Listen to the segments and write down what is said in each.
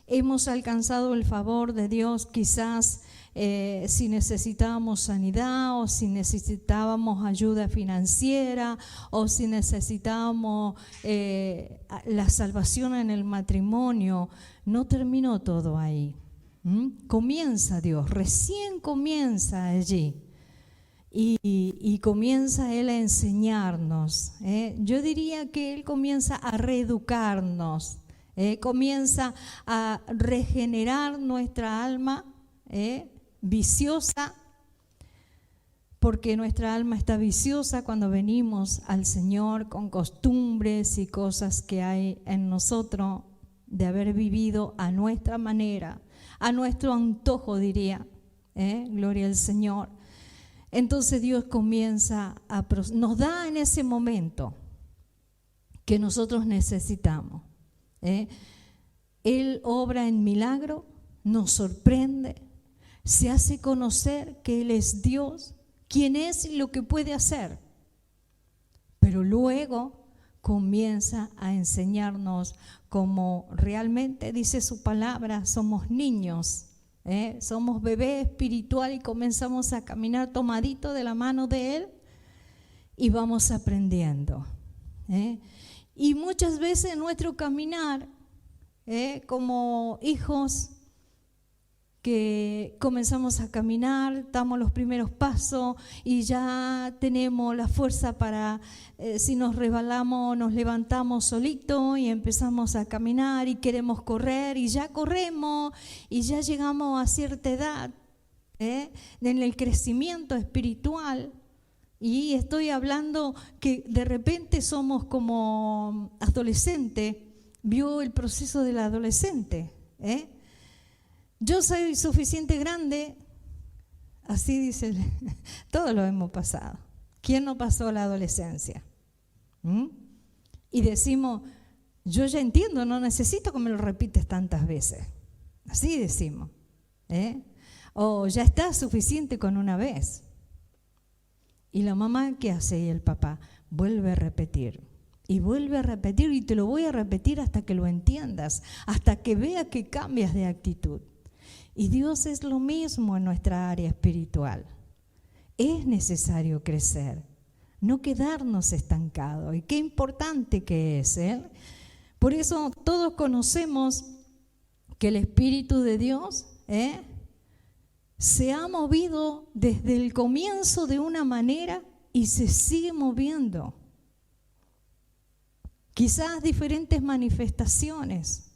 hemos alcanzado el favor de Dios, quizás si necesitábamos sanidad o si necesitábamos ayuda financiera o si necesitábamos la salvación en el matrimonio. No terminó todo ahí. Comienza Dios, recién comienza allí. Y comienza Él a enseñarnos. Yo diría que Él comienza a reeducarnos, comienza a regenerar nuestra alma viciosa, porque nuestra alma está viciosa cuando venimos al Señor con costumbres y cosas que hay en nosotros de haber vivido a nuestra manera, a nuestro antojo, diría. Gloria al Señor. Entonces Dios comienza nos da en ese momento que nosotros necesitamos. Él obra en milagro, nos sorprende, se hace conocer que Él es Dios, quién es y lo que puede hacer. Pero luego comienza a enseñarnos como realmente dice su palabra, somos niños. Somos bebé espiritual y comenzamos a caminar tomadito de la mano de Él y vamos aprendiendo. Y muchas veces nuestro caminar como hijos que comenzamos a caminar, damos los primeros pasos y ya tenemos la fuerza para, si nos resbalamos, nos levantamos solito y empezamos a caminar y queremos correr y ya corremos y ya llegamos a cierta edad en el crecimiento espiritual. Y estoy hablando que de repente somos como adolescentes, vio el proceso del adolescente, Yo soy suficiente grande, así dice, todos lo hemos pasado. ¿Quién no pasó la adolescencia? Y decimos, yo ya entiendo, no necesito que me lo repites tantas veces. Así decimos. O ya está suficiente con una vez. Y la mamá, ¿qué hace? Y el papá vuelve a repetir. Y vuelve a repetir y te lo voy a repetir hasta que lo entiendas, hasta que veas que cambias de actitud. Y Dios es lo mismo en nuestra área espiritual. Es necesario crecer, no quedarnos estancados. Y qué importante que es. Por eso todos conocemos que el Espíritu de Dios se ha movido desde el comienzo de una manera y se sigue moviendo. Quizás diferentes manifestaciones,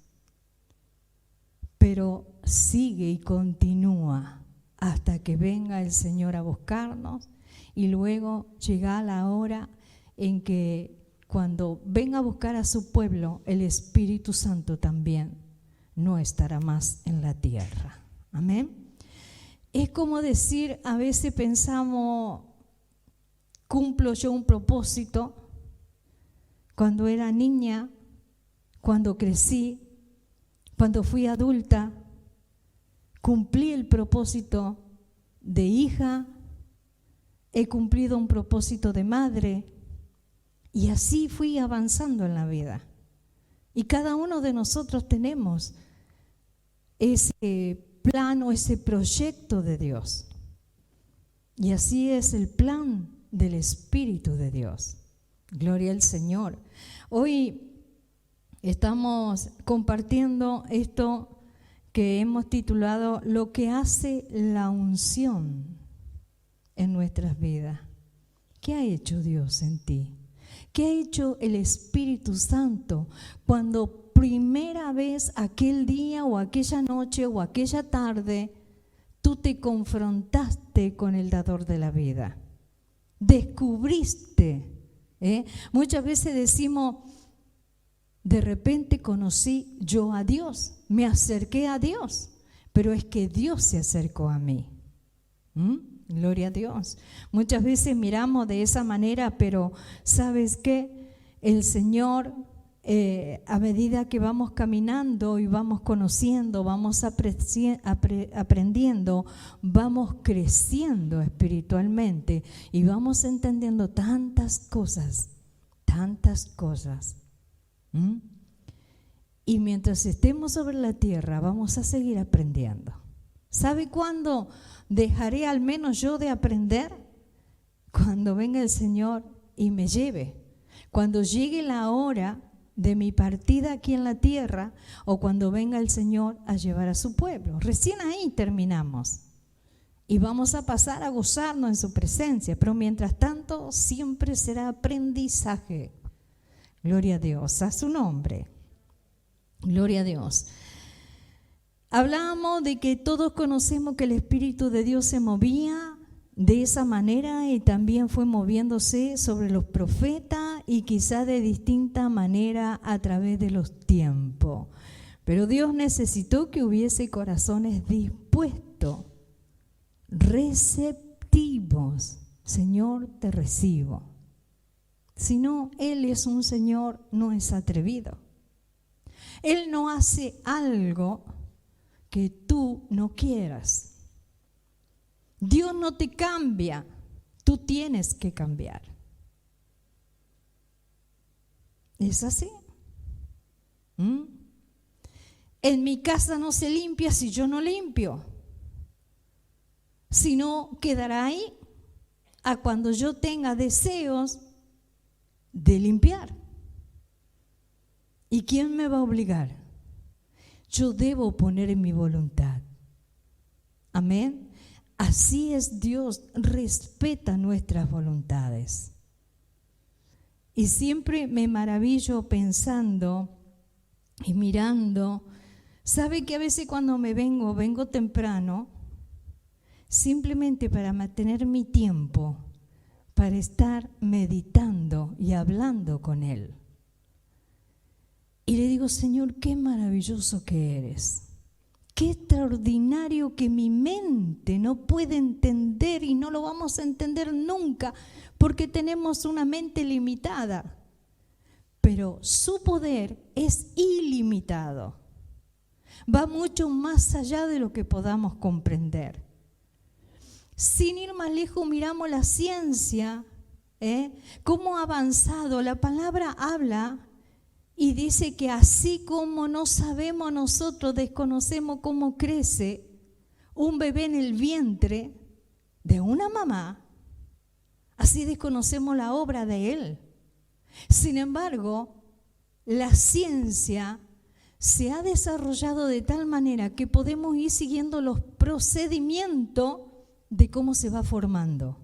pero sigue y continúa hasta que venga el Señor a buscarnos y luego llega la hora en que cuando venga a buscar a su pueblo, el Espíritu Santo también no estará más en la tierra. Amén. Es como decir, a veces pensamos, cumplo yo un propósito cuando era niña, cuando crecí, cuando fui adulta, cumplí el propósito de hija, he cumplido un propósito de madre y así fui avanzando en la vida. Y cada uno de nosotros tenemos ese plan o ese proyecto de Dios. Y así es el plan del Espíritu de Dios. Gloria al Señor. Hoy estamos compartiendo esto que hemos titulado Lo que hace la unción en nuestras vidas. ¿Qué ha hecho Dios en ti? ¿Qué ha hecho el Espíritu Santo cuando primera vez aquel día o aquella noche o aquella tarde tú te confrontaste con el dador de la vida? Descubriste. Muchas veces decimos, de repente conocí yo a Dios, me acerqué a Dios, pero es que Dios se acercó a mí. Gloria a Dios. Muchas veces miramos de esa manera, pero ¿sabes qué? El Señor, a medida que vamos caminando y vamos conociendo, vamos aprendiendo, vamos creciendo espiritualmente y vamos entendiendo tantas cosas. Y mientras estemos sobre la tierra vamos a seguir aprendiendo. ¿Sabe cuándo dejaré al menos yo de aprender? Cuando venga el Señor y me lleve. Cuando llegue la hora de mi partida aquí en la tierra o cuando venga el Señor a llevar a su pueblo. Recién ahí terminamos. Y vamos a pasar a gozarnos en su presencia. Pero mientras tanto siempre será aprendizaje. Gloria a Dios, a su nombre. Gloria a Dios. Hablábamos de que todos conocemos que el Espíritu de Dios se movía de esa manera y también fue moviéndose sobre los profetas y quizá de distinta manera a través de los tiempos. Pero Dios necesitó que hubiese corazones dispuestos, receptivos. Señor, te recibo. Si no, Él es un Señor, no es atrevido. Él no hace algo que tú no quieras. Dios no te cambia, tú tienes que cambiar. ¿Es así? En mi casa no se limpia si yo no limpio. Si no, quedará ahí a cuando yo tenga deseos de limpiar. ¿Y quién me va a obligar? Yo debo poner en mi voluntad. Amén. Así es Dios, respeta nuestras voluntades. Y siempre me maravillo pensando y mirando. ¿Sabe que a veces cuando vengo temprano, simplemente para mantener mi tiempo, para estar meditando y hablando con Él? Y le digo, Señor, qué maravilloso que eres. Qué extraordinario que mi mente no puede entender y no lo vamos a entender nunca porque tenemos una mente limitada. Pero su poder es ilimitado. Va mucho más allá de lo que podamos comprender. Sin ir más lejos, miramos la ciencia, cómo ha avanzado. La palabra habla y dice que así como no sabemos nosotros, desconocemos cómo crece un bebé en el vientre de una mamá, así desconocemos la obra de Él. Sin embargo, la ciencia se ha desarrollado de tal manera que podemos ir siguiendo los procedimientos de cómo se va formando.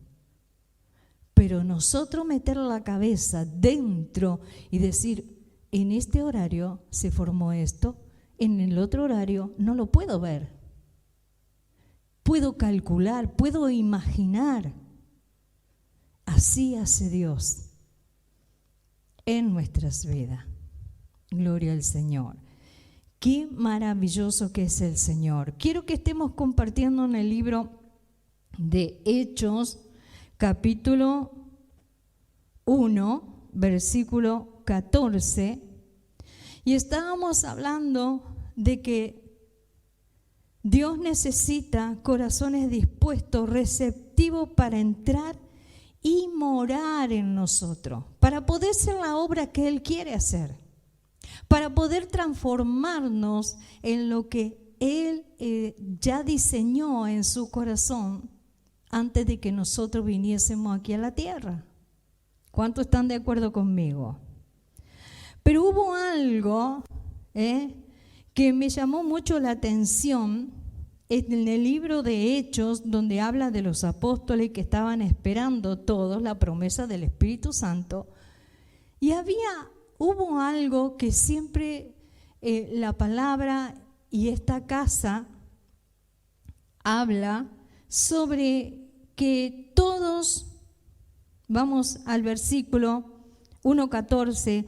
Pero nosotros meter la cabeza dentro y decir, en este horario se formó esto, en el otro horario no lo puedo ver. Puedo calcular, puedo imaginar. Así hace Dios en nuestras vidas. Gloria al Señor. Qué maravilloso que es el Señor. Quiero que estemos compartiendo en el libro de Hechos, capítulo 1, versículo 14, y estábamos hablando de que Dios necesita corazones dispuestos, receptivos para entrar y morar en nosotros, para poder hacer la obra que Él quiere hacer, para poder transformarnos en lo que Él ya diseñó en su corazón antes de que nosotros viniésemos aquí a la tierra. ¿Cuántos están de acuerdo conmigo? Pero hubo algo que me llamó mucho la atención en el libro de Hechos, donde habla de los apóstoles que estaban esperando todos la promesa del Espíritu Santo. Y hubo algo que siempre la palabra y esta casa habla sobre que todos, vamos al versículo 1:14,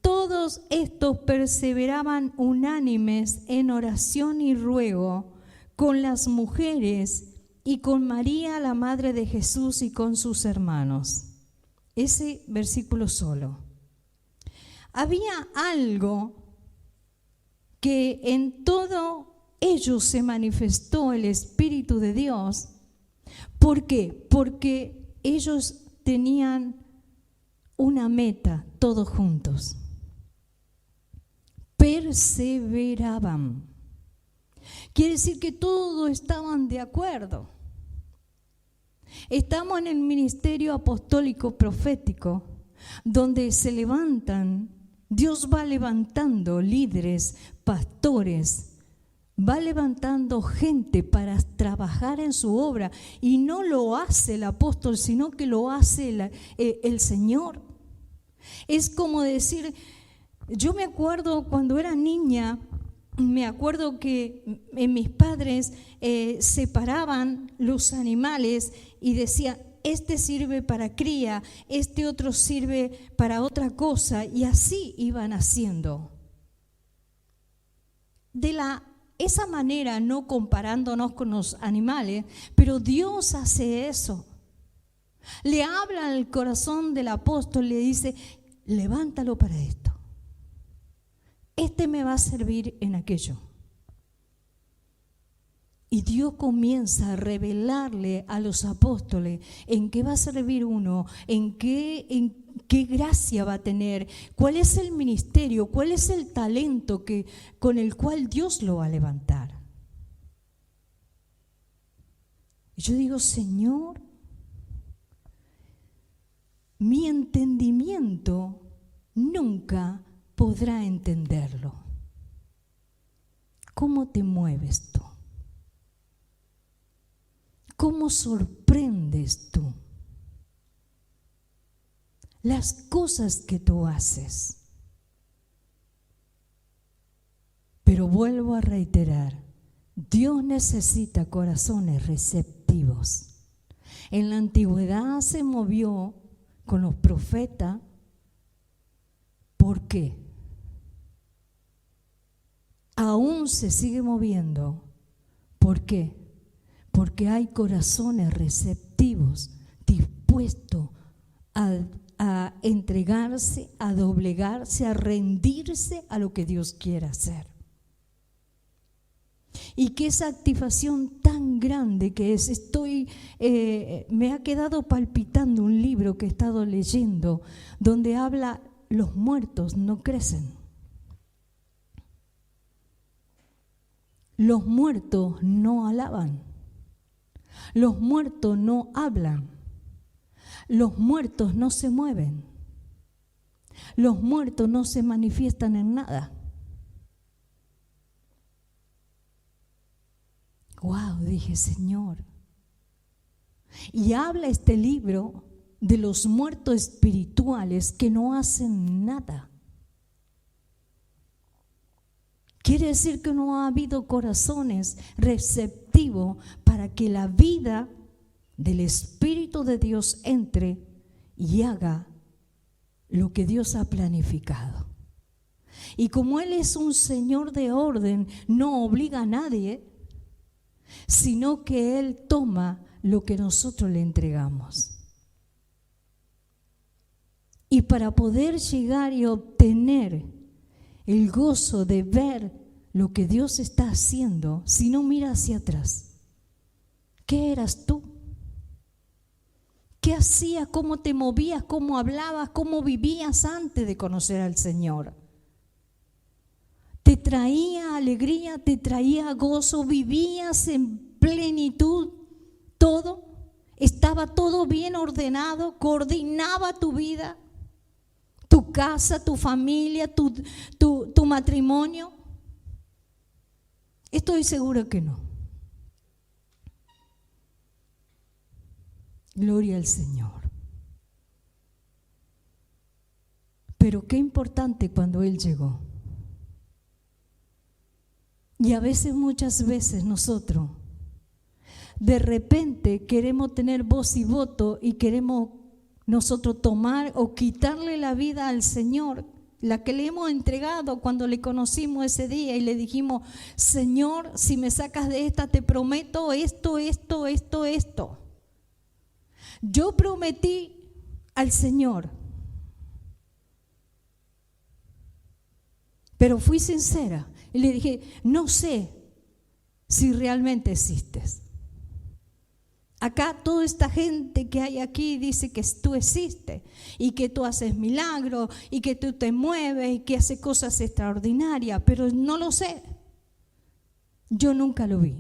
todos estos perseveraban unánimes en oración y ruego con las mujeres y con María, la madre de Jesús, y con sus hermanos. Ese versículo solo. Había algo que en todo ellos se manifestó el Espíritu de Dios. ¿Por qué? Porque ellos tenían una meta todos juntos. perseveraban. Quiere decir que todos estaban de acuerdo. Estamos en el ministerio apostólico profético, donde se levantan, Dios va levantando líderes, pastores, va levantando gente para trabajar en su obra, y no lo hace el apóstol, sino que lo hace el Señor. Es como decir, yo me acuerdo cuando era niña, me acuerdo que mis padres separaban los animales y decían, este sirve para cría, este otro sirve para otra cosa, y así iban haciendo. De esa manera, no comparándonos con los animales, pero Dios hace eso. Le habla al corazón del apóstol, le dice, levántalo para esto. Este me va a servir en aquello. Y Dios comienza a revelarle a los apóstoles en qué va a servir uno, en qué gracia va a tener, cuál es el ministerio, cuál es el talento con el cual Dios lo va a levantar. Y yo digo, Señor, mi entendimiento nunca podrá entenderlo. ¿Cómo te mueves tú? ¿Cómo sorprendes tú? Las cosas que tú haces. Pero vuelvo a reiterar, Dios necesita corazones receptivos. En la antigüedad se movió con los profetas. ¿Por qué? Aún se sigue moviendo. ¿Por qué? Porque hay corazones receptivos, dispuestos a entregarse, a doblegarse, a rendirse a lo que Dios quiera hacer. Y qué satisfacción tan grande que es. Me ha quedado palpitando un libro que he estado leyendo, donde habla, los muertos no crecen. Los muertos no alaban. Los muertos no hablan. Los muertos no se mueven. Los muertos no se manifiestan en nada. Wow, dije, Señor. Y habla este libro de los muertos espirituales que no hacen nada. Quiere decir que no ha habido corazones receptivos para que la vida del Espíritu de Dios entre y haga lo que Dios ha planificado. Y como Él es un Señor de orden, no obliga a nadie, sino que Él toma lo que nosotros le entregamos. Y para poder llegar y obtener el gozo de ver lo que Dios está haciendo, si no mira hacia atrás, ¿qué eras tú? ¿Qué hacías? ¿Cómo te movías? ¿Cómo hablabas? ¿Cómo vivías antes de conocer al Señor? ¿Te traía alegría? ¿Te traía gozo? ¿Vivías en plenitud todo? ¿Estaba todo bien ordenado? ¿Coordinaba tu vida? ¿Tu casa, tu familia, tu matrimonio? Estoy seguro que no. Gloria al Señor. Pero qué importante cuando Él llegó. Y a veces, muchas veces nosotros, de repente queremos tener voz y voto y queremos nosotros tomar o quitarle la vida al Señor, la que le hemos entregado cuando le conocimos ese día y le dijimos, Señor, si me sacas de esta te prometo esto. Yo prometí al Señor, pero fui sincera y le dije, no sé si realmente existes. Acá toda esta gente que hay aquí dice que tú existes y que tú haces milagros y que tú te mueves y que haces cosas extraordinarias, pero no lo sé. Yo nunca lo vi.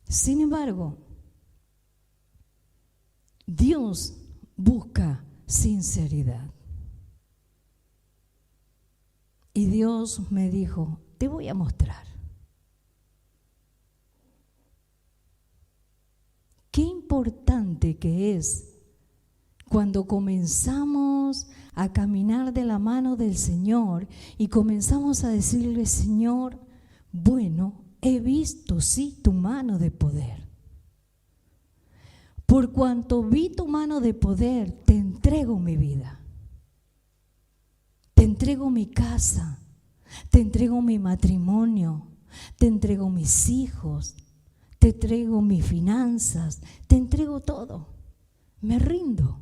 Sin embargo, Dios busca sinceridad. Y Dios me dijo, te voy a mostrar. Qué importante que es cuando comenzamos a caminar de la mano del Señor y comenzamos a decirle, Señor, bueno, he visto, sí, tu mano de poder. Por cuanto vi tu mano de poder, te entrego mi vida. Te entrego mi casa, te entrego mi matrimonio, te entrego mis hijos, te entrego mis finanzas, te entrego todo. Me rindo.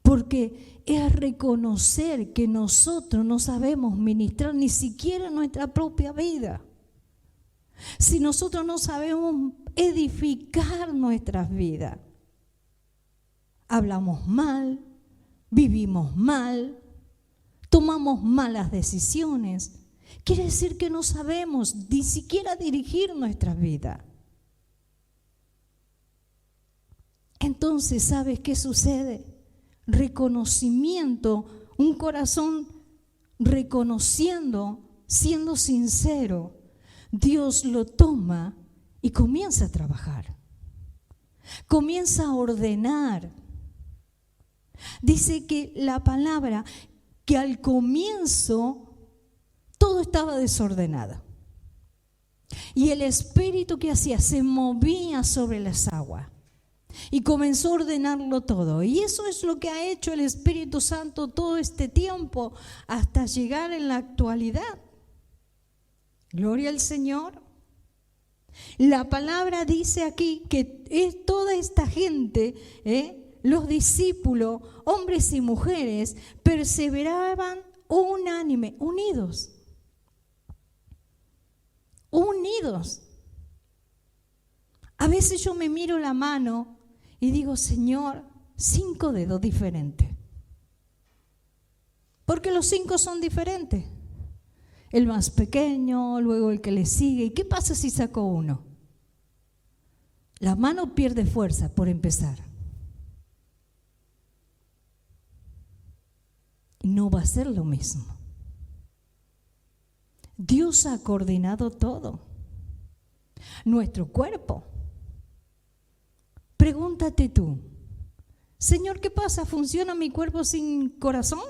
Porque es reconocer que nosotros no sabemos ministrar ni siquiera nuestra propia vida. Si nosotros no sabemos edificar nuestras vidas, hablamos mal, vivimos mal, tomamos malas decisiones. Quiere decir que no sabemos ni siquiera dirigir nuestra vida. Entonces, ¿sabes qué sucede? Reconocimiento, un corazón reconociendo, siendo sincero, Dios lo toma y comienza a trabajar. Comienza a ordenar. Dice que la palabra que al comienzo todo estaba desordenado. Y el espíritu que hacía se movía sobre las aguas. Y comenzó a ordenarlo todo. Y eso es lo que ha hecho el Espíritu Santo todo este tiempo hasta llegar en la actualidad. Gloria al Señor. La palabra dice aquí que es toda esta gente, los discípulos, hombres y mujeres, perseveraban unánime, unidos. Unidos. A veces yo me miro la mano y digo, Señor, 5 dedos diferentes. Porque los 5 son diferentes. El más pequeño, luego el que le sigue. ¿Y qué pasa si saco uno? La mano pierde fuerza por empezar. No va a ser lo mismo. Dios ha coordinado todo. Nuestro cuerpo. Pregúntate tú, Señor, ¿qué pasa? ¿Funciona mi cuerpo sin corazón?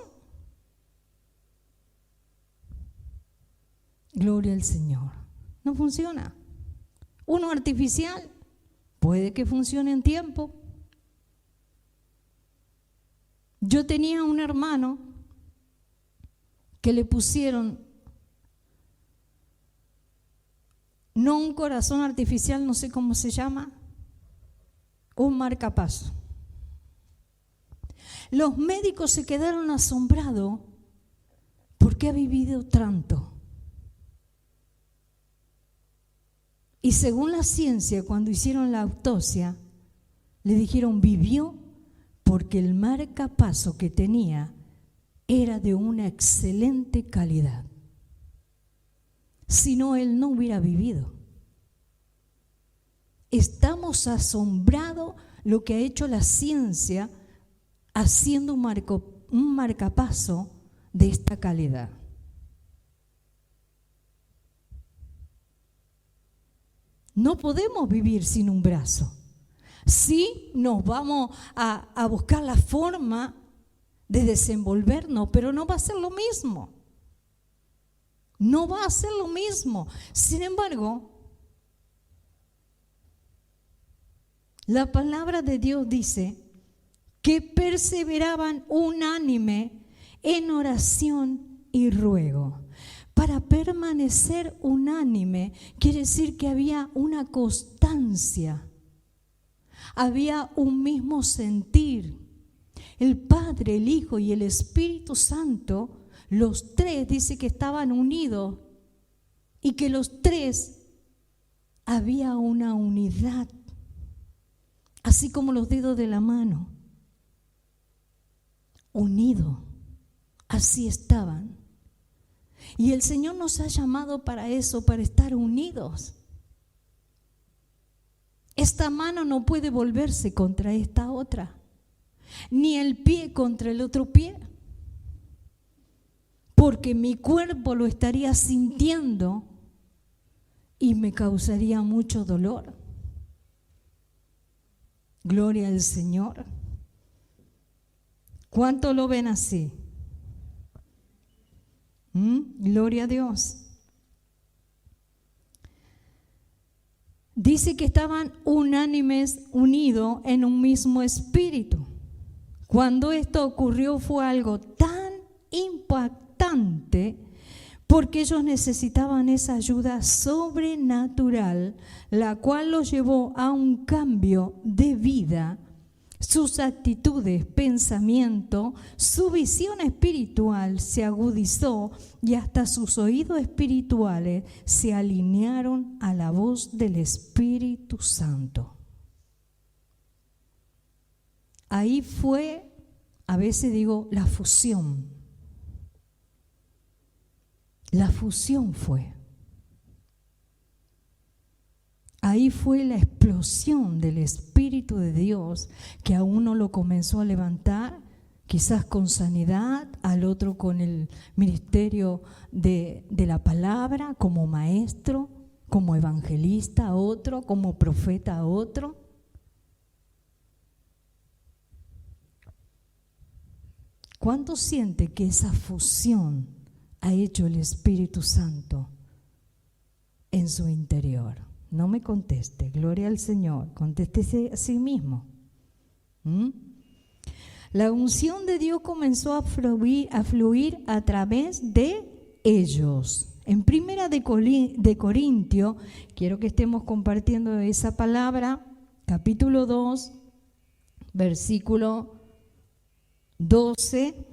Gloria al Señor. No funciona. Uno artificial puede que funcione en tiempo. Yo tenía un hermano que le pusieron no un corazón artificial, no sé cómo se llama, un marcapaso. Los médicos se quedaron asombrados porque ha vivido tanto. Y según la ciencia, cuando hicieron la autopsia, le dijeron vivió porque el marcapaso que tenía era de una excelente calidad. Si no, él no hubiera vivido. Estamos asombrados lo que ha hecho la ciencia haciendo un marcapaso de esta calidad. No podemos vivir sin un brazo. Sí, nos vamos a buscar la forma de desenvolvernos, pero no va a ser lo mismo. No va a ser lo mismo. Sin embargo, la palabra de Dios dice que perseveraban unánime en oración y ruego. Para permanecer unánime quiere decir que había una constancia, había un mismo sentir. El Padre, el Hijo y el Espíritu Santo, los tres dice que estaban unidos y que los tres había una unidad, así como los dedos de la mano, unidos, así estaban. Y el Señor nos ha llamado para eso, para estar unidos. Esta mano no puede volverse contra esta otra, ni el pie contra el otro pie, porque mi cuerpo lo estaría sintiendo y me causaría mucho dolor. Gloria al Señor. ¿Cuánto lo ven así? Gloria a Dios. Dice que estaban unánimes, unidos en un mismo espíritu. Cuando esto ocurrió fue algo tan impactante porque ellos necesitaban esa ayuda sobrenatural, la cual los llevó a un cambio de vida. Sus actitudes, pensamiento, su visión espiritual se agudizó y hasta sus oídos espirituales se alinearon a la voz del Espíritu Santo. Ahí fue, a veces digo, la fusión. La fusión fue. Ahí fue la explosión del Espíritu de Dios, que a uno lo comenzó a levantar, quizás con sanidad, al otro con el ministerio de la palabra, como maestro, como evangelista a otro, como profeta a otro. ¿Cuánto siente que esa fusión ha hecho el Espíritu Santo en su interior? No me conteste, gloria al Señor, contéstese a sí mismo. La unción de Dios comenzó a fluir a través de ellos. En Primera de Corintios, quiero que estemos compartiendo esa palabra, capítulo 2, versículo 12.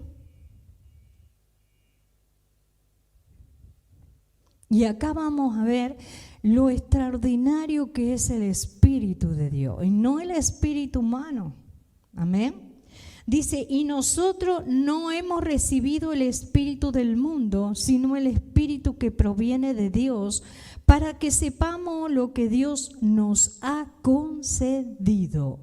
Y acá vamos a ver lo extraordinario que es el Espíritu de Dios y no el espíritu humano. Amén. Dice, y nosotros no hemos recibido el espíritu del mundo, sino el espíritu que proviene de Dios, para que sepamos lo que Dios nos ha concedido.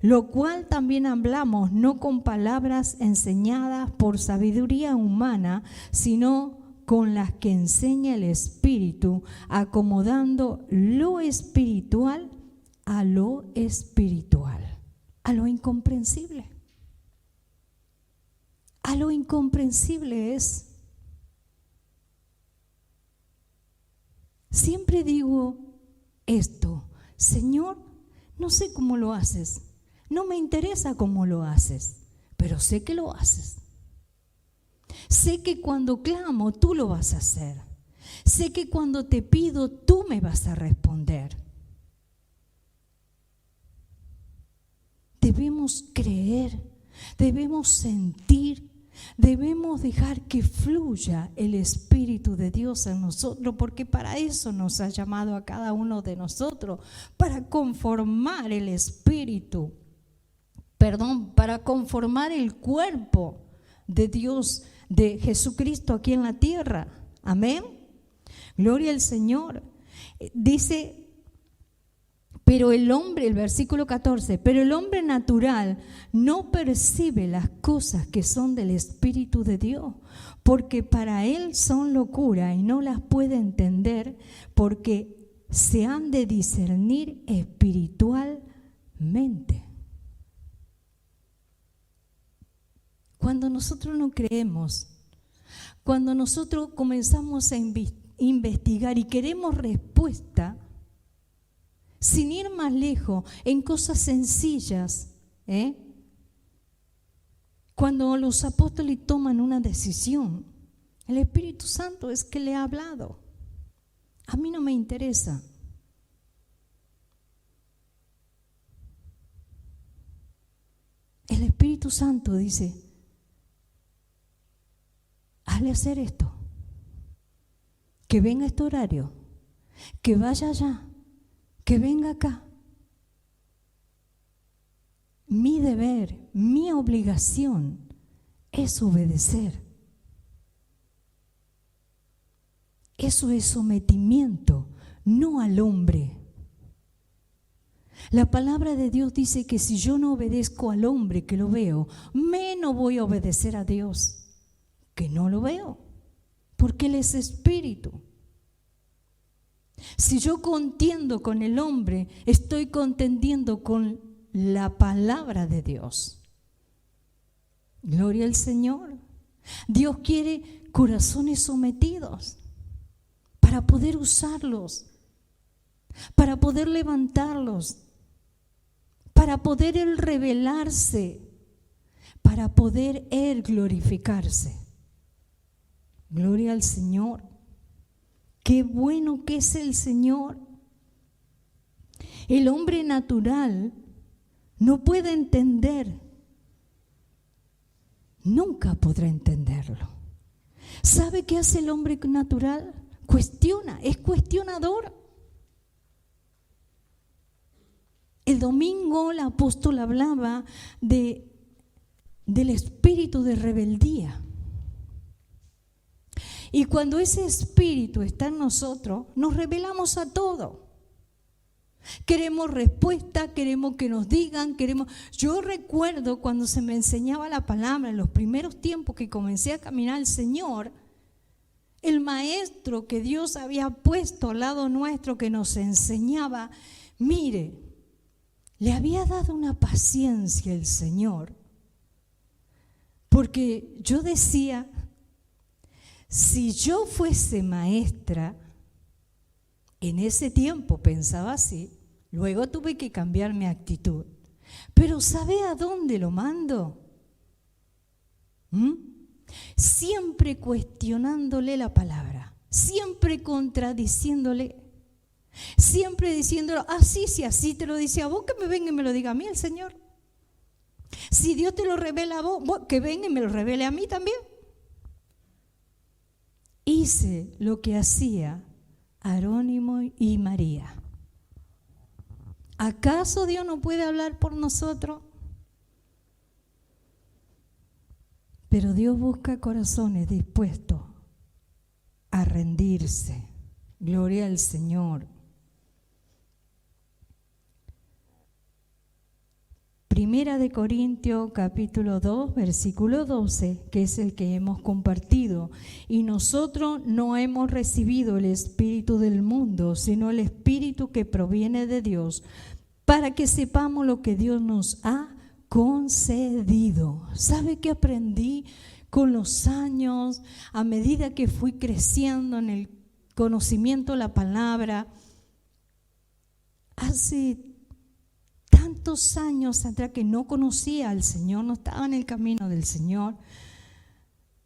Lo cual también hablamos, no con palabras enseñadas por sabiduría humana, sino con las que enseña el Espíritu, acomodando lo espiritual a lo espiritual, a lo incomprensible. A lo incomprensible es. Siempre digo esto, Señor, no sé cómo lo haces, no me interesa cómo lo haces, pero sé que lo haces. Sé que cuando clamo, tú lo vas a hacer. Sé que cuando te pido, tú me vas a responder. Debemos creer, debemos sentir, debemos dejar que fluya el Espíritu de Dios en nosotros, porque para eso nos ha llamado a cada uno de nosotros, para conformar el Espíritu, para conformar el cuerpo de Dios, de Jesucristo aquí en la tierra. Amén. Gloria al Señor. Dice, pero el hombre, el versículo 14, pero el hombre natural no percibe las cosas que son del Espíritu de Dios, porque para él son locura y no las puede entender, porque se han de discernir espiritualmente. Cuando nosotros no creemos, cuando nosotros comenzamos a investigar y queremos respuesta, sin ir más lejos, en cosas sencillas, cuando los apóstoles toman una decisión, el Espíritu Santo es que le ha hablado. A mí no me interesa. El Espíritu Santo dice, hazle hacer esto, que venga este horario, que vaya allá, que venga acá. Mi deber, mi obligación es obedecer. Eso es sometimiento, no al hombre. La palabra de Dios dice que si yo no obedezco al hombre que lo veo, menos voy a obedecer a Dios, que no lo veo, porque Él es espíritu. Si yo contiendo con el hombre, estoy contendiendo con la palabra de Dios. Gloria al Señor. Dios quiere corazones sometidos para poder usarlos, para poder levantarlos, para poder Él revelarse, para poder Él glorificarse. Gloria al Señor. Qué bueno que es el Señor. El hombre natural no puede entender, nunca podrá entenderlo. ¿Sabe qué hace el hombre natural? Cuestiona, es cuestionador. El domingo el apóstol hablaba del espíritu de rebeldía. Y cuando ese espíritu está en nosotros, nos rebelamos a todo. Queremos respuesta, queremos que nos digan, Yo recuerdo cuando se me enseñaba la palabra, en los primeros tiempos que comencé a caminar al Señor, el maestro que Dios había puesto al lado nuestro que nos enseñaba, mire, le había dado una paciencia el Señor, porque yo decía, si yo fuese maestra, en ese tiempo pensaba así, luego tuve que cambiar mi actitud. Pero ¿sabe a dónde lo mando? Siempre cuestionándole la palabra, siempre contradiciéndole, siempre diciéndolo, sí, así te lo dice a vos, que me venga y me lo diga a mí el Señor. Si Dios te lo revela a vos, que venga y me lo revele a mí también. Hice lo que hacía Arónimo y María. ¿Acaso Dios no puede hablar por nosotros? Pero Dios busca corazones dispuestos a rendirse. Gloria al Señor. Primera de Corintios capítulo 2, versículo 12, que es el que hemos compartido. Y nosotros no hemos recibido el espíritu del mundo, sino el espíritu que proviene de Dios, para que sepamos lo que Dios nos ha concedido. ¿Sabe qué aprendí con los años? A medida que fui creciendo en el conocimiento de la palabra, hace tantos años atrás que no conocía al Señor, no estaba en el camino del Señor,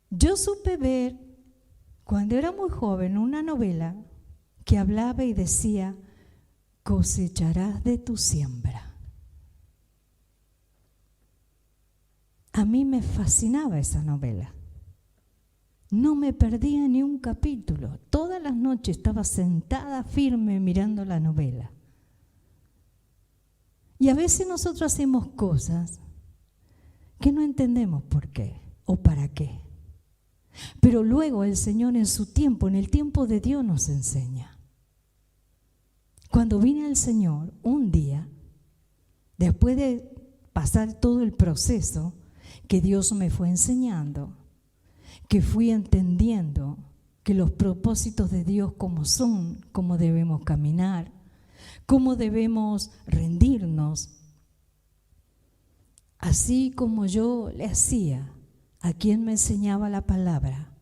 yo supe ver, cuando era muy joven, una novela que hablaba y decía, cosecharás de tu siembra. A mí me fascinaba esa novela. No me perdía ni un capítulo. Todas las noches estaba sentada firme mirando la novela. Y a veces nosotros hacemos cosas que no entendemos por qué o para qué. Pero luego el Señor en su tiempo, en el tiempo de Dios, nos enseña. Cuando vine al Señor un día, después de pasar todo el proceso que Dios me fue enseñando, que fui entendiendo que los propósitos de Dios como son, cómo debemos caminar, cómo debemos rendirnos, así como yo le hacía a quien me enseñaba la palabra,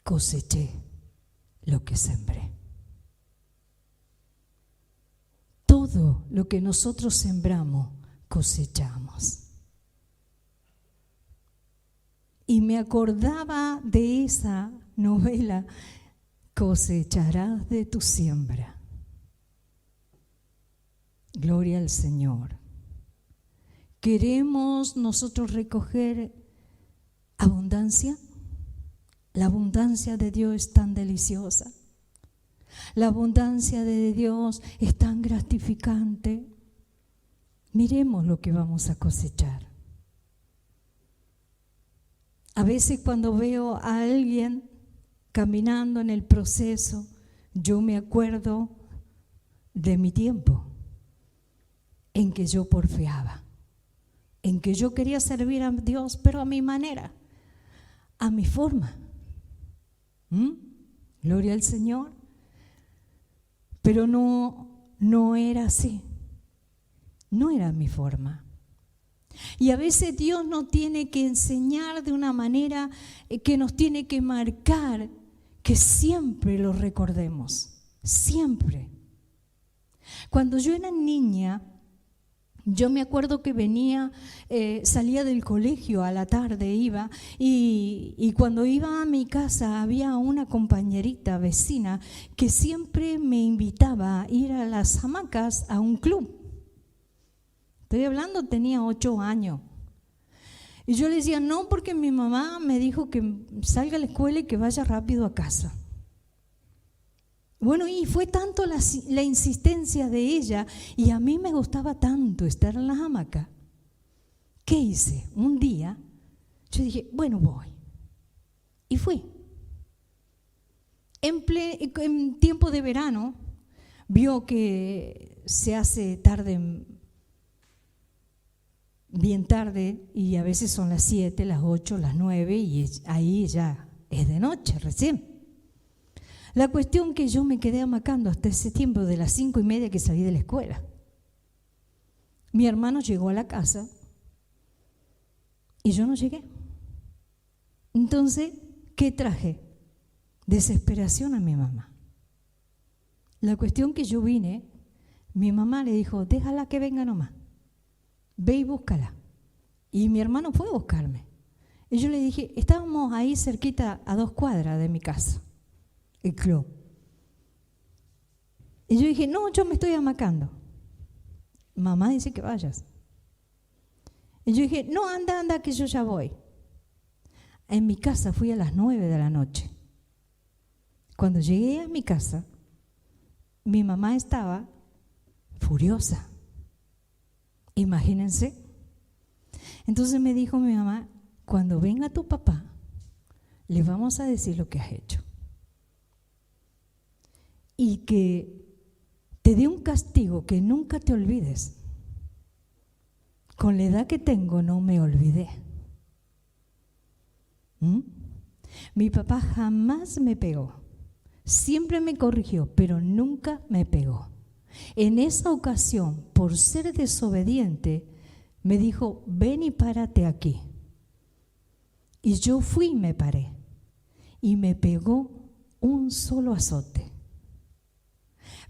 coseché lo que sembré. Todo lo que nosotros sembramos, cosechamos. Y me acordaba de esa novela, cosecharás de tu siembra. Gloria al Señor. ¿Queremos nosotros recoger abundancia? La abundancia de Dios es tan deliciosa. La abundancia de Dios es tan gratificante. Miremos lo que vamos a cosechar. A veces cuando veo a alguien caminando en el proceso, yo me acuerdo de mi tiempo en que yo porfiaba, en que yo quería servir a Dios, pero a mi manera, a mi forma. Gloria al Señor. Pero no era así. No era mi forma. Y a veces Dios nos tiene que enseñar de una manera que nos tiene que marcar, que siempre lo recordemos. Siempre. Cuando yo era niña, yo me acuerdo que salía del colegio a la tarde, iba, y cuando iba a mi casa había una compañerita vecina que siempre me invitaba a ir a las hamacas a un club. Estoy hablando, tenía 8 años. Y yo le decía, no, porque mi mamá me dijo que salga a la escuela y que vaya rápido a casa. Bueno, y fue tanto la insistencia de ella, y a mí me gustaba tanto estar en las hamacas. ¿Qué hice? Un día, yo dije, bueno, voy. Y fui. En tiempo de verano, vio que se hace tarde, bien tarde, y a veces son las 7, las 8, las 9, y ahí ya es de noche recién. La cuestión que yo me quedé hamacando hasta ese tiempo de las 5:30 que salí de la escuela. Mi hermano llegó a la casa y yo no llegué. Entonces, ¿qué traje? Desesperación a mi mamá. La cuestión que yo vine, mi mamá le dijo, déjala que venga nomás. Ve y búscala. Y mi hermano fue a buscarme. Y yo le dije, estábamos ahí cerquita a 2 cuadras de mi casa, el club. Y yo dije, no, yo me estoy hamacando. Mamá dice que vayas. Y yo dije, no, anda, que yo ya voy. En mi casa fui a las 9 de la noche. Cuando llegué a mi casa, mi mamá estaba furiosa. Imagínense. Entonces me dijo mi mamá, cuando venga tu papá, le vamos a decir lo que has hecho. Y que te dé un castigo que nunca te olvides. Con la edad que tengo no me olvidé. Mi papá jamás me pegó. Siempre me corrigió, pero nunca me pegó. En esa ocasión, por ser desobediente, me dijo, ven y párate aquí. Y yo fui y me paré. Y me pegó un solo azote.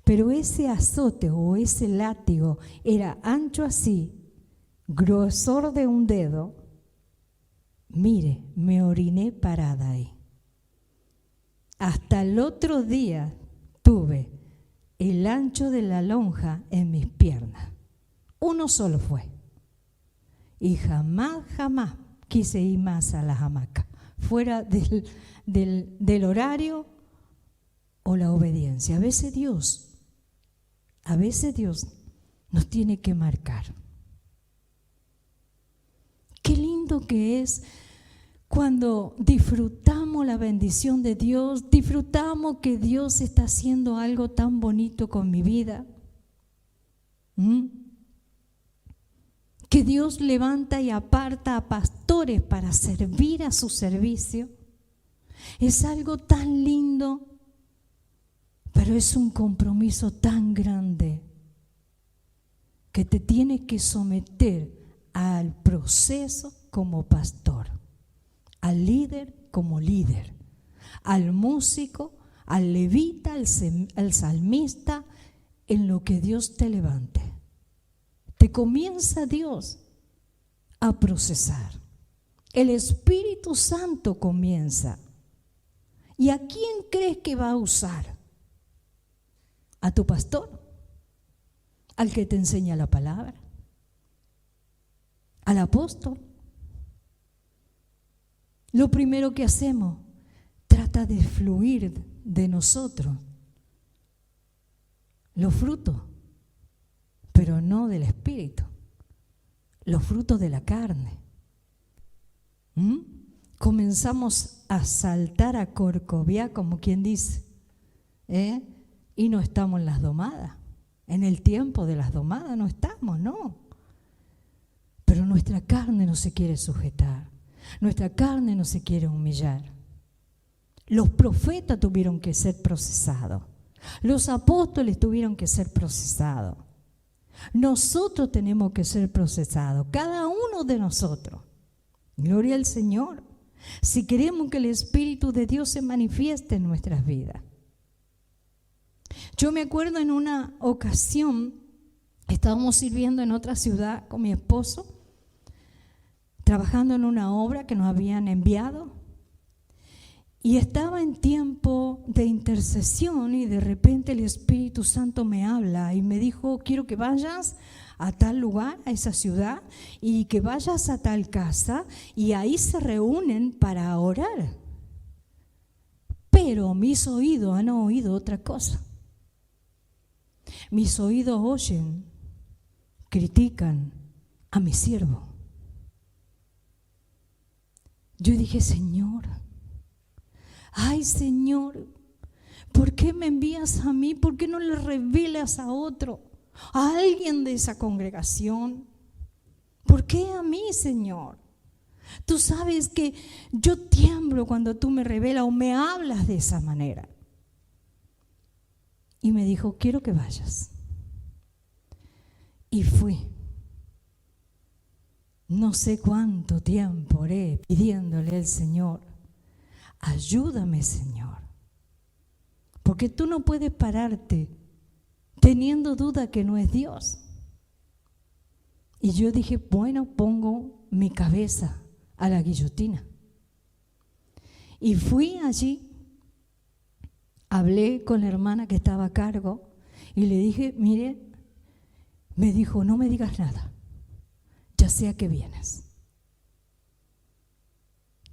Pero ese azote o ese látigo era ancho así, grosor de un dedo. Mire, me oriné parada ahí. Hasta el otro día tuve el ancho de la lonja en mis piernas. Uno solo fue. Y jamás quise ir más a las hamacas, fuera del horario o la obediencia. A veces Dios nos tiene que marcar. Qué lindo que es cuando disfrutamos la bendición de Dios, disfrutamos que Dios está haciendo algo tan bonito con mi vida. Que Dios levanta y aparta a pastores para servir a su servicio. Es algo tan lindo, pero es un compromiso tan grande que te tienes que someter al proceso como pastor, al líder como líder, al músico, al levita, al salmista, en lo que Dios te levante. Te comienza Dios a procesar. El Espíritu Santo comienza. ¿Y a quién crees que va a usar? ¿A tu pastor? ¿Al que te enseña la palabra? ¿Al apóstol? Lo primero que hacemos, trata de fluir de nosotros los frutos, pero no del Espíritu, los frutos de la carne. Comenzamos a saltar, a corcoviar, como quien dice, y no estamos en las domadas, en el tiempo de las domadas no estamos, no. Pero nuestra carne no se quiere sujetar, nuestra carne no se quiere humillar. Los profetas tuvieron que ser procesados, los apóstoles tuvieron que ser procesados. Nosotros tenemos que ser procesados, cada uno de nosotros. Gloria al Señor. Si queremos que el Espíritu de Dios se manifieste en nuestras vidas. Yo me acuerdo en una ocasión, estábamos sirviendo en otra ciudad con mi esposo, trabajando en una obra que nos habían enviado, y estaba en tiempo de intercesión y de repente el Espíritu Santo me habla y me dijo: quiero que vayas a tal lugar, a esa ciudad, y que vayas a tal casa, y ahí se reúnen para orar. Pero mis oídos han oído otra cosa. Mis oídos oyen, critican a mi siervo. Yo dije: Señor, ay Señor, ¿por qué me envías a mí? ¿Por qué no le revelas a otro, a alguien de esa congregación? ¿Por qué a mí, Señor? Tú sabes que yo tiemblo cuando tú me revelas o me hablas de esa manera. Y me dijo: quiero que vayas. Y fui. No sé cuánto tiempo oré pidiéndole al Señor: ayúdame, Señor. Porque tú no puedes pararte teniendo duda que no es Dios. Y yo dije: bueno, pongo mi cabeza a la guillotina. Y fui allí, hablé con la hermana que estaba a cargo y le dije: mire, me dijo: no me digas nada, ya sé a qué vienes.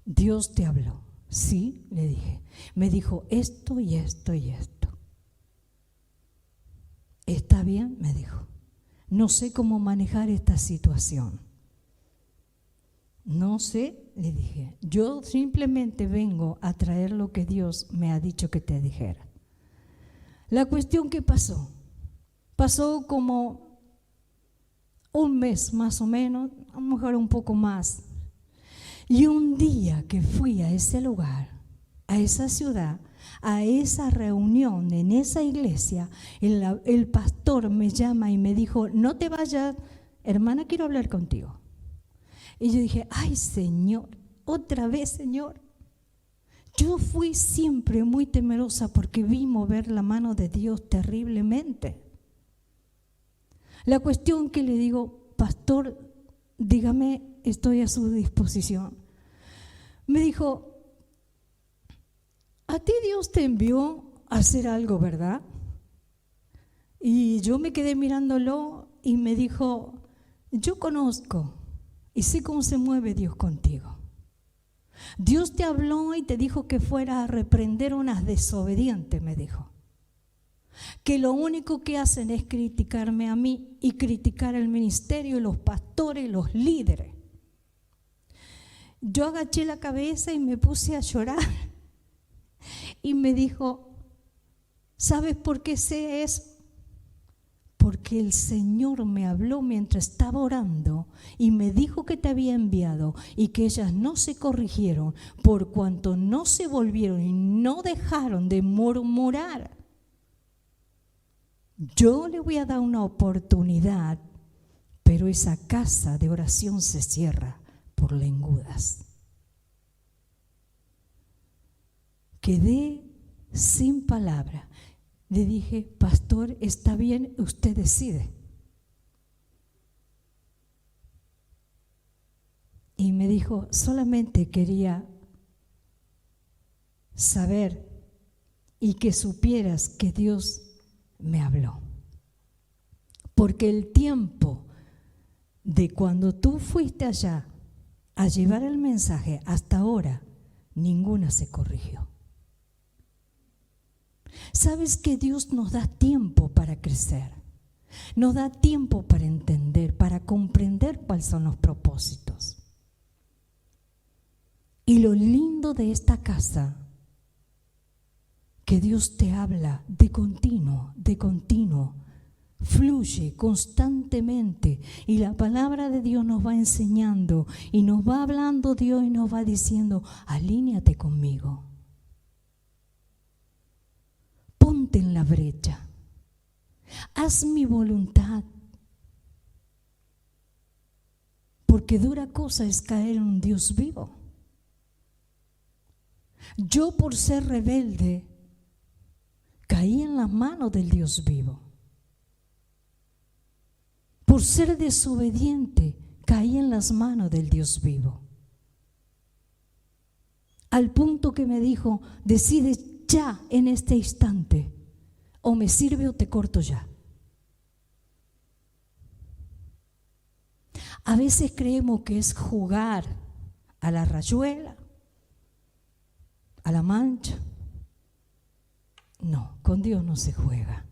Dios te habló. Sí, le dije. Me dijo: esto y esto y esto. ¿Está bien? Me dijo. No sé cómo manejar esta situación. No sé, le dije. Yo simplemente vengo a traer lo que Dios me ha dicho que te dijera. La cuestión que pasó como un mes más o menos, a lo mejor un poco más. Y un día que fui a ese lugar, a esa ciudad, a esa reunión, en esa iglesia, el pastor me llama y me dijo: no te vayas, hermana, quiero hablar contigo. Y yo dije: ay Señor, otra vez Señor. Yo fui siempre muy temerosa porque vi mover la mano de Dios terriblemente. La cuestión que le digo: pastor, dígame, estoy a su disposición. Me dijo: a ti Dios te envió a hacer algo, ¿verdad? Y yo me quedé mirándolo y me dijo: yo conozco y sé cómo se mueve Dios contigo. Dios te habló y te dijo que fueras a reprender a unas desobedientes, me dijo. Que lo único que hacen es criticarme a mí y criticar el ministerio, los pastores, los líderes. Yo agaché la cabeza y me puse a llorar. Y me dijo: ¿sabes por qué sé eso? Porque el Señor me habló mientras estaba orando y me dijo que te había enviado y que ellas no se corrigieron por cuanto no se volvieron y no dejaron de murmurar. Yo le voy a dar una oportunidad, pero esa casa de oración se cierra por lengudas. Quedé sin palabra. Le dije: pastor, está bien, usted decide. Y me dijo: solamente quería saber y que supieras que Dios me habló. Porque el tiempo de cuando tú fuiste allá a llevar el mensaje hasta ahora, ninguna se corrigió. Sabes que Dios nos da tiempo para crecer, nos da tiempo para entender, para comprender cuáles son los propósitos. Y lo lindo de esta casa, que Dios te habla de continuo, fluye constantemente, y la palabra de Dios nos va enseñando y nos va hablando Dios y nos va diciendo: alíñate conmigo, ponte en la brecha, haz mi voluntad, porque dura cosa es caer en un Dios vivo. Yo, por ser rebelde, caí en las manos del Dios vivo. Por ser desobediente, caí en las manos del Dios vivo. Al punto que me dijo: decide ya, en este instante, o me sirve o te corto ya. A veces creemos que es jugar a la rayuela, a la mancha. No, con Dios no se juega.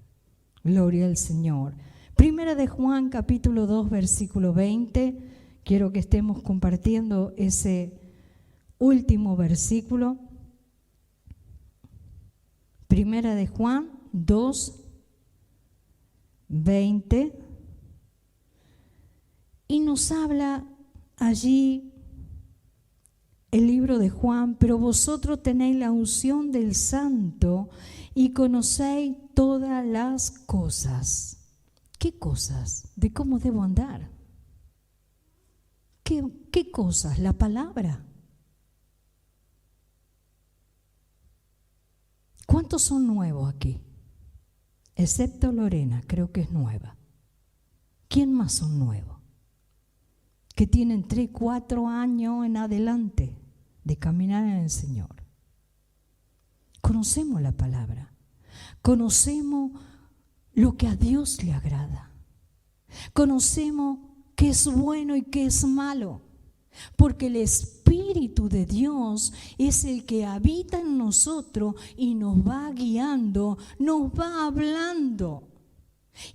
Gloria al Señor. Primera de Juan, capítulo 2, versículo 20. Quiero que estemos compartiendo ese último versículo. Primera de Juan 2, 20. Y nos habla allí el libro de Juan: pero vosotros tenéis la unción del Santo y conocéis todas las cosas. ¿Qué cosas? De cómo debo andar. ¿Qué cosas? La palabra. ¿Cuántos son nuevos aquí? Excepto Lorena, creo que es nueva. ¿Quién más son nuevos? Que tienen 3, 4 años en adelante de caminar en el Señor. Conocemos la palabra, conocemos lo que a Dios le agrada, conocemos qué es bueno y qué es malo, porque el Espíritu de Dios es el que habita en nosotros y nos va guiando, nos va hablando.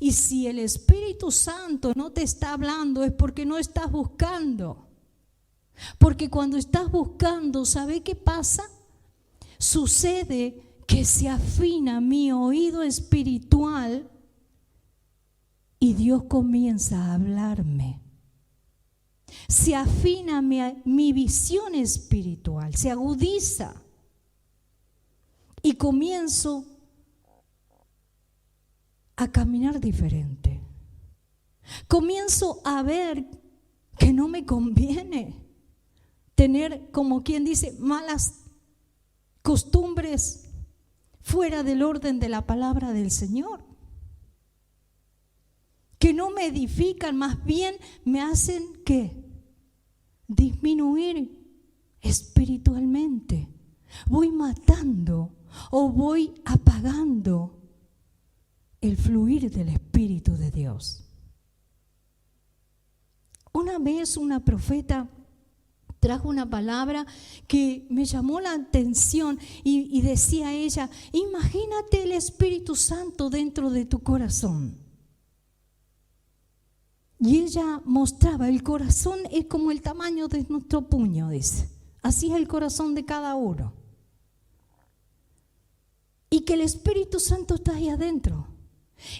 Y si el Espíritu Santo no te está hablando, es porque no estás buscando. Porque cuando estás buscando, ¿sabe qué pasa? Sucede que se afina mi oído espiritual y Dios comienza a hablarme. Se afina mi visión espiritual, se agudiza y comienzo a caminar diferente. Comienzo a ver que no me conviene tener, como quien dice, malas costumbres fuera del orden de la palabra del Señor, que no me edifican, más bien me hacen ¿qué? Disminuir espiritualmente. Voy matando o voy apagando el fluir del Espíritu de Dios. Una vez una profeta trajo una palabra que me llamó la atención y decía ella: imagínate el Espíritu Santo dentro de tu corazón. Y ella mostraba, el corazón es como el tamaño de nuestro puño, dice. Así es el corazón de cada uno. Y que el Espíritu Santo está ahí adentro.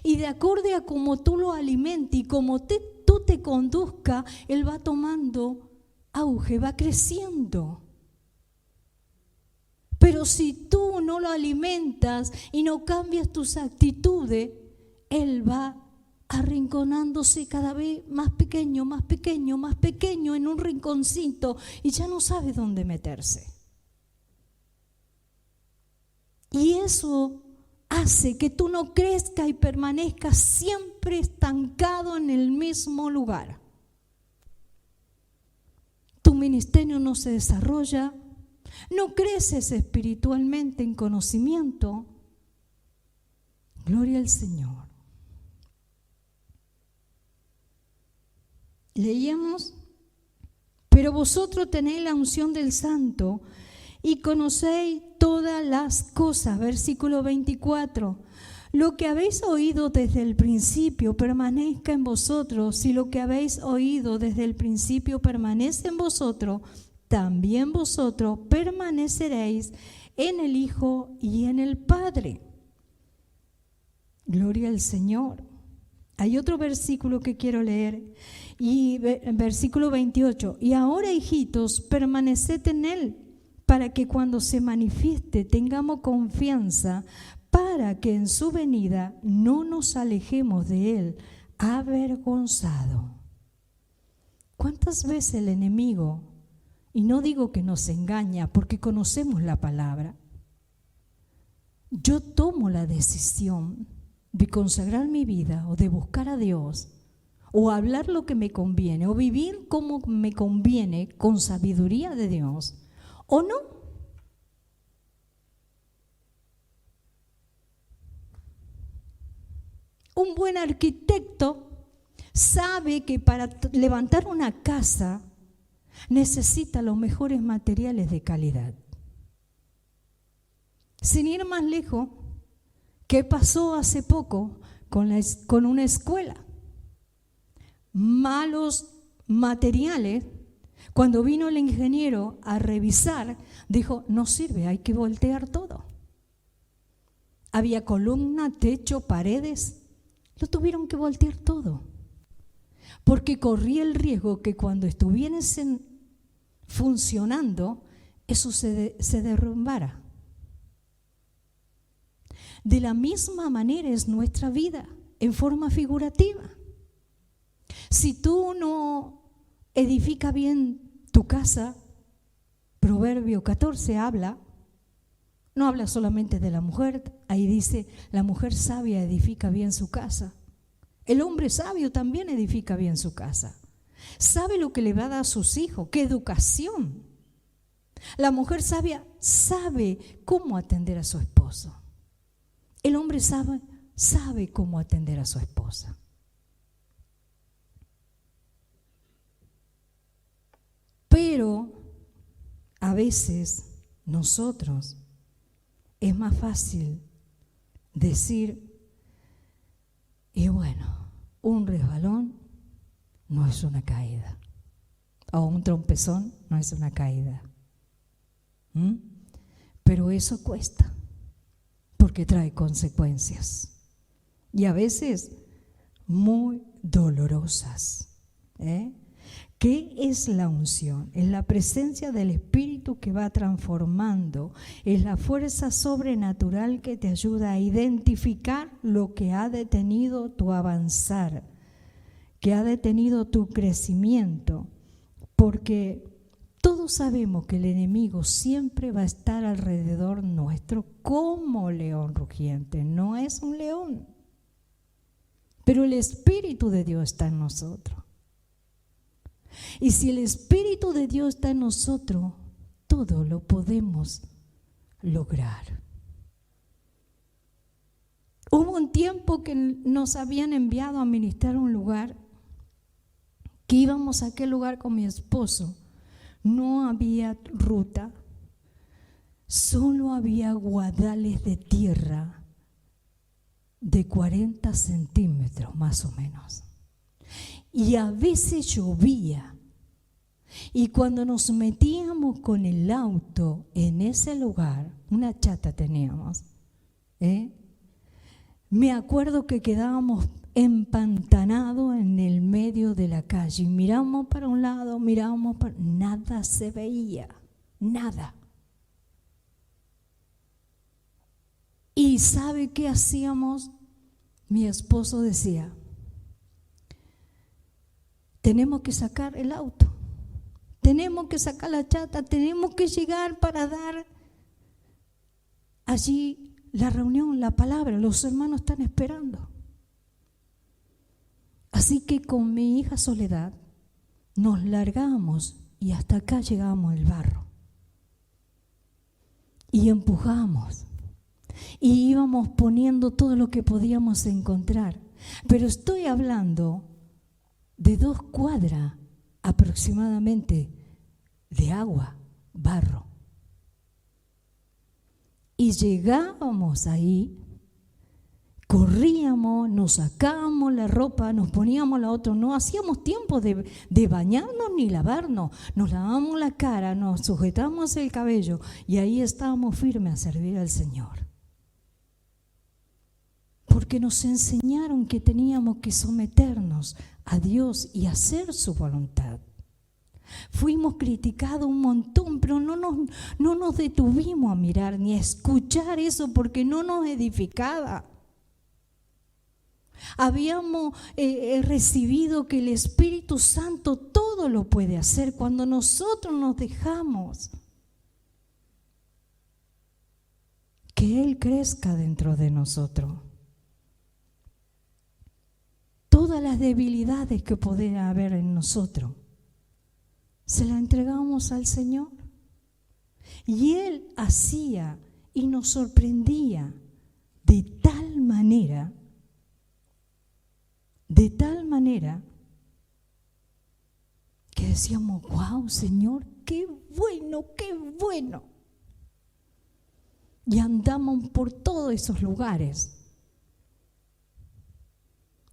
Y de acuerdo a cómo tú lo alimentes y cómo tú te conduzcas, Él va tomando auge, va creciendo. Pero si tú no lo alimentas y no cambias tus actitudes, Él va arrinconándose cada vez más pequeño, más pequeño, más pequeño en un rinconcito y ya no sabe dónde meterse. Y eso hace que tú no crezcas y permanezcas siempre estancado en el mismo lugar. Tu ministerio no se desarrolla, no creces espiritualmente en conocimiento. Gloria al Señor. Leíamos: pero vosotros tenéis la unción del Santo y conocéis todas las cosas. Versículo 24. Lo que habéis oído desde el principio permanezca en vosotros. Si lo que habéis oído desde el principio permanece en vosotros, también vosotros permaneceréis en el Hijo y en el Padre. Gloria al Señor. Hay otro versículo que quiero leer, y versículo 28. Y ahora, hijitos, permaneced en Él, para que cuando se manifieste tengamos confianza, para que en su venida no nos alejemos de Él avergonzado. ¿Cuántas veces el enemigo, y no digo que nos engaña porque conocemos la palabra, yo tomo la decisión de consagrar mi vida o de buscar a Dios o hablar lo que me conviene o vivir como me conviene con sabiduría de Dios o no? Un buen arquitecto sabe que para levantar una casa necesita los mejores materiales de calidad. Sin ir más lejos, ¿qué pasó hace poco con una escuela? Malos materiales. Cuando vino el ingeniero a revisar, dijo, no sirve, hay que voltear todo. Había columna, techo, paredes. Lo tuvieron que voltear todo. Porque corría el riesgo que cuando estuviesen funcionando, eso se derrumbara. De la misma manera es nuestra vida, en forma figurativa. Si tú no edificas bien tu casa, Proverbio 14 no habla solamente de la mujer, ahí dice, la mujer sabia edifica bien su casa. El hombre sabio también edifica bien su casa. Sabe lo que le va a dar a sus hijos, qué educación. La mujer sabia sabe cómo atender a su esposo. El hombre sabe cómo atender a su esposa. Pero a veces nosotros es más fácil decir, y bueno, un resbalón no es una caída, o un trompezón no es una caída. Pero eso cuesta, porque trae consecuencias, y a veces muy dolorosas. ¿Qué es la unción? Es la presencia del Espíritu que va transformando, es la fuerza sobrenatural que te ayuda a identificar lo que ha detenido tu avanzar, que ha detenido tu crecimiento, porque todos sabemos que el enemigo siempre va a estar alrededor nuestro como león rugiente. No es un león, pero el Espíritu de Dios está en nosotros. Y si el Espíritu de Dios está en nosotros, todo lo podemos lograr. Hubo un tiempo que nos habían enviado a ministrar a un lugar, que íbamos a aquel lugar con mi esposo. No había ruta, solo había guadales de tierra de 40 centímetros más o menos. Y a veces llovía. Y cuando nos metíamos con el auto en ese lugar, una chata teníamos, me acuerdo que quedábamos empantanados en el medio de la calle. Y mirábamos para un lado, nada se veía, nada. ¿Y sabe qué hacíamos? Mi esposo decía, tenemos que sacar el auto, tenemos que sacar la chata, tenemos que llegar para dar allí la reunión, la palabra, los hermanos están esperando. Así que con mi hija Soledad nos largamos y hasta acá llegamos el barro. Y empujamos y íbamos poniendo todo lo que podíamos encontrar. Pero estoy hablando de 2 cuadras aproximadamente de agua, barro. Y llegábamos ahí, corríamos, nos sacábamos la ropa, nos poníamos la otra, no hacíamos tiempo de bañarnos ni lavarnos, nos lavábamos la cara, nos sujetábamos el cabello y ahí estábamos firmes a servir al Señor. Porque nos enseñaron que teníamos que someternos a Dios y hacer su voluntad. Fuimos criticados un montón, pero no nos detuvimos a mirar ni a escuchar eso porque no nos edificaba. Habíamos recibido que el Espíritu Santo todo lo puede hacer cuando nosotros nos dejamos que Él crezca dentro de nosotros. Todas las debilidades que pudiera haber en nosotros se las entregamos al Señor y Él hacía y nos sorprendía de tal manera que decíamos: wow, Señor, qué bueno, qué bueno. Y andamos por todos esos lugares.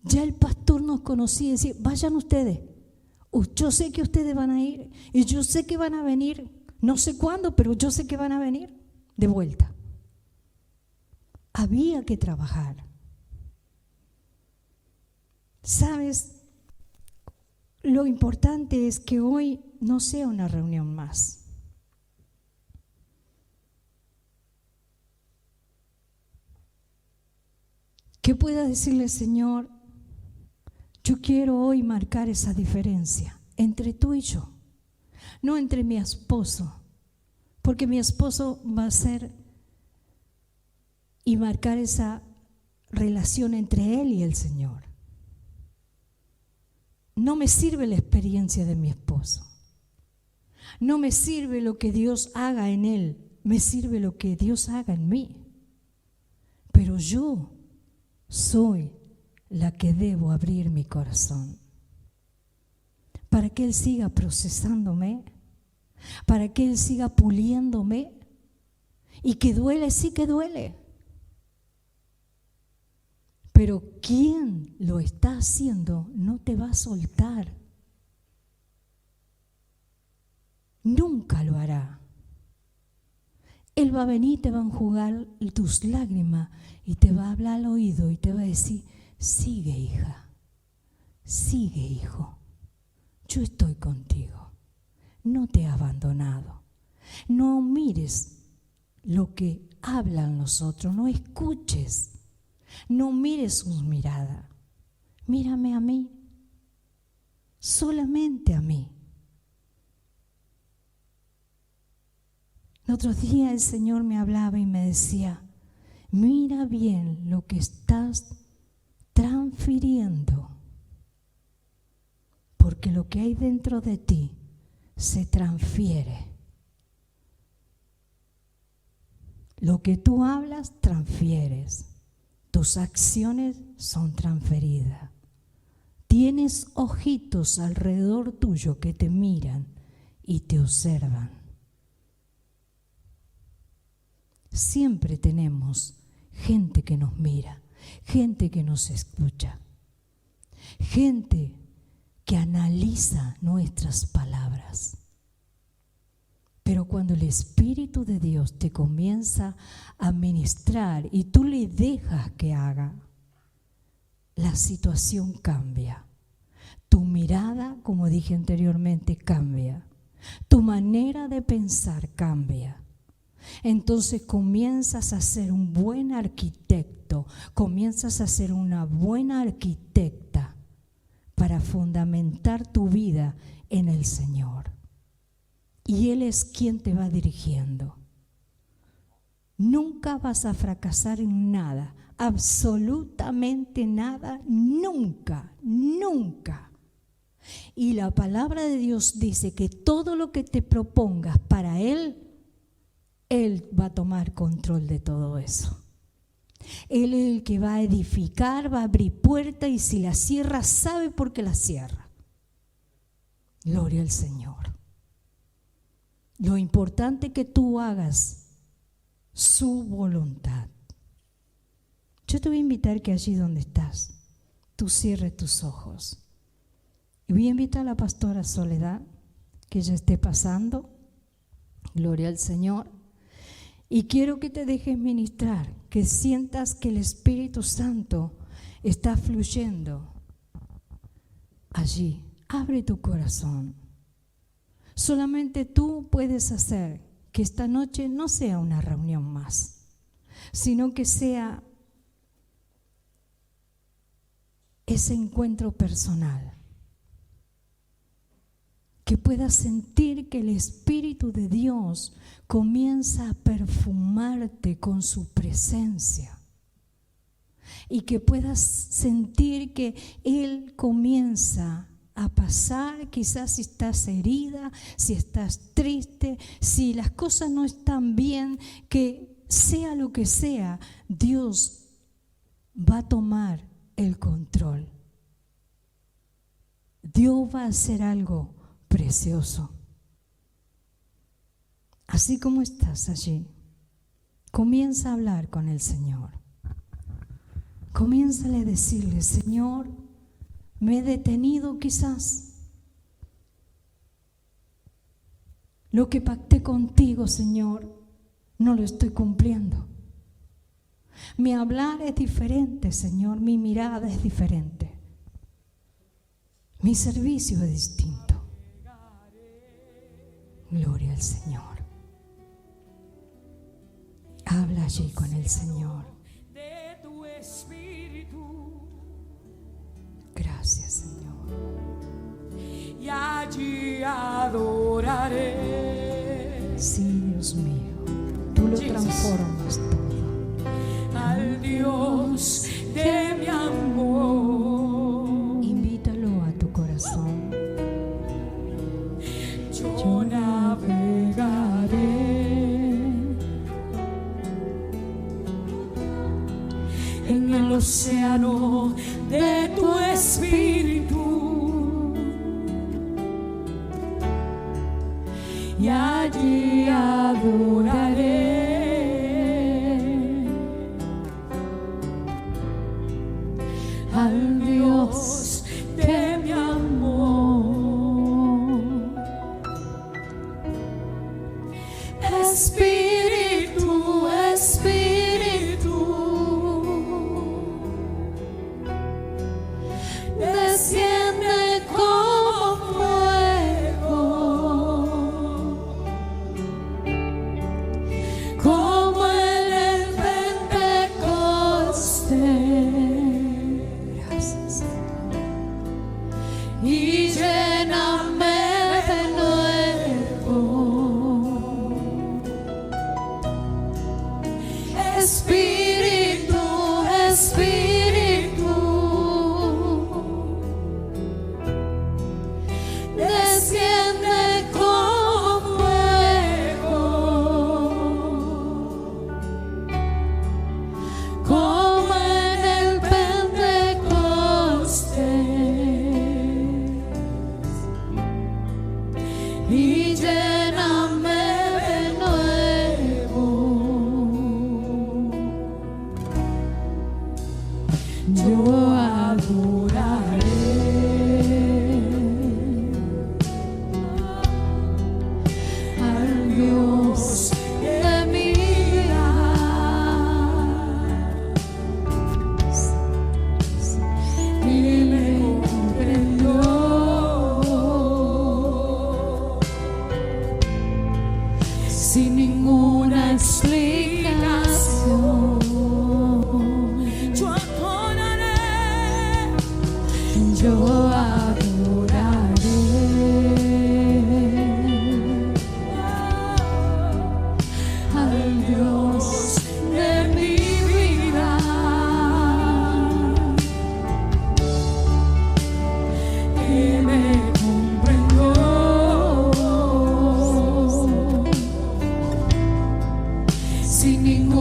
Ya el pastor nos conocía y decía: vayan ustedes, yo sé que ustedes van a ir y yo sé que van a venir, no sé cuándo, pero yo sé que van a venir de vuelta. Había que trabajar. ¿Sabes? Lo importante es que hoy no sea una reunión más. Que pueda decirle: Señor, yo quiero hoy marcar esa diferencia entre tú y yo, no entre mi esposo, porque mi esposo va a ser y marcar esa relación entre él y el Señor. No me sirve la experiencia de mi esposo, no me sirve lo que Dios haga en él, me sirve lo que Dios haga en mí. Pero yo soy la que debo abrir mi corazón para que Él siga procesándome, para que Él siga puliéndome, y que duele, sí que duele. Pero quien lo está haciendo no te va a soltar. Nunca lo hará. Él va a venir, te va a enjugar tus lágrimas y te va a hablar al oído y te va a decir: sigue, hija, sigue, hijo, yo estoy contigo, no te he abandonado. No mires lo que hablan los otros, no escuches, no mires sus miradas, mírame a mí, solamente a mí. El otro día el Señor me hablaba y me decía: mira bien lo que estás transfiriendo, porque lo que hay dentro de ti se transfiere. Lo que tú hablas, transfieres. Tus acciones son transferidas. Tienes ojitos alrededor tuyo que te miran y te observan. Siempre tenemos gente que nos mira, gente que nos escucha, gente que analiza nuestras palabras. Pero cuando el Espíritu de Dios te comienza a ministrar y tú le dejas que haga, la situación cambia. Tu mirada, como dije anteriormente, cambia. Tu manera de pensar cambia. Entonces comienzas a ser un buen arquitecto, comienzas a ser una buena arquitecta para fundamentar tu vida en el Señor. Y Él es quien te va dirigiendo. Nunca vas a fracasar en nada, absolutamente nada, nunca, nunca. Y la palabra de Dios dice que todo lo que te propongas para Él va a tomar control de todo eso. Él es el que va a edificar, va a abrir puertas, y si la cierra, sabe por qué la cierra. Gloria al Señor. Lo importante que tú hagas su voluntad. Yo te voy a invitar que allí donde estás, tú cierres tus ojos. Y voy a invitar a la pastora Soledad, que ella esté pasando. Gloria al Señor. Y quiero que te dejes ministrar, que sientas que el Espíritu Santo está fluyendo allí. Abre tu corazón. Solamente tú puedes hacer que esta noche no sea una reunión más, sino que sea ese encuentro personal. Que puedas sentir que el Espíritu de Dios comienza a perfumarte con su presencia. Y que puedas sentir que Él comienza a pasar, quizás si estás herida, si estás triste, si las cosas no están bien, que sea lo que sea, Dios va a tomar el control. Dios va a hacer algo precioso. Así como estás allí, comienza a hablar con el Señor. Comiénzale a decirle: Señor, me he detenido quizás. Lo que pacté contigo, Señor, no lo estoy cumpliendo. Mi hablar es diferente, Señor, mi mirada es diferente. Mi servicio es distinto. Gloria al Señor. Habla allí con el Señor. Gracias, Señor. Y allí adoraré. Sí, Dios mío, tú lo transformas todo. Al Dios de mi amor. Invítalo a tu corazón. Yo navegaré en el océano de tu espíritu y allí adoraré al Dios de mi amor. Espíritu, Espíritu, desciende como fuego, como en el Pentecostés. Gracias, Señor. Y lléname de nuevo. Espíritu, Espíritu, desciende como fuego, como en el Pentecostés, y lléname de nuevo. Yo adoraré al Dios de mi vida y me comprendió sin ninguna explicación. Yo adoraré, yo adoraré al Dios de mi vida que me comprendió sin ningún